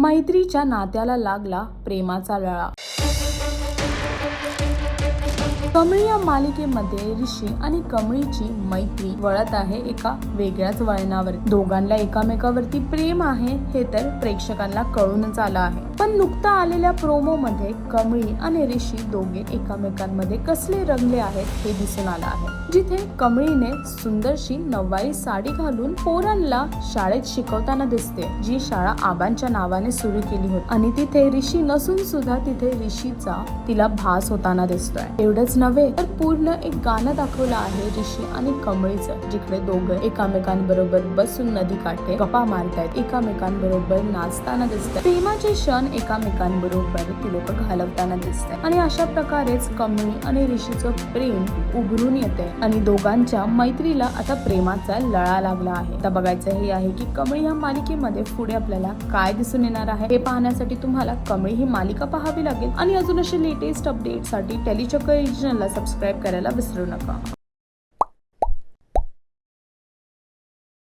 मैत्रीच्या नात्याला लागला प्रेमाचा लळा। कमळी या मालिकेमध्ये ऋषी आणि कमळीची मैत्री वळत आहे एका वेगळ्याच वळणावर। दोघांना एकामेकावरती प्रेम आहे हे तर प्रेक्षकांना कळूनच आलं आहे। पण नुकता आलेल्या प्रोमो मध्ये कमळी आणि ऋषी दोघे एकामेकांमध्ये कसले रंगले आहेत हे दिसून आलं आहे। जिथे कमळीने सुंदरशी नऊवारी साडी घालून पोरांना शाळेत शिकवताना दिसते, जी शाळा आबांच्या नावाने सुरू केली होती, आणि तिथे ऋषी नसून सुद्धा तिथे ऋषीचा तिला भास होताना दिसतोय। एवढंच नव्हे तर पूर्ण एक गाणं दाखवलं आहे ऋषी आणि कमळीचं, जिकडे दोघं एकामेकांबरोबर बसून नदी काठे गप्पा मारतायत, एकामेकांबरोबर नाचताना दिसतात, प्रेमाचे क्षण एकामेकांबरोबर ती लोक घालवताना दिसतात। आणि अशा प्रकारेच कमळी आणि ऋषीचं प्रेम उभरून येते आणि दोघांच्या मैत्रीला आता प्रेमाचा लळा लागला आहे। आता बघायचं हे आहे की कमळी या मालिकेमध्ये पुढे आपल्याला काय दिसून येणार आहे। हे पाहण्यासाठी तुम्हाला कमळी ही मालिका पाहावी लागेल आणि अजून असे लेटेस्ट अपडेट साठी टेलीचक्कर ला सबस्क्राइब करायला विसरू नका।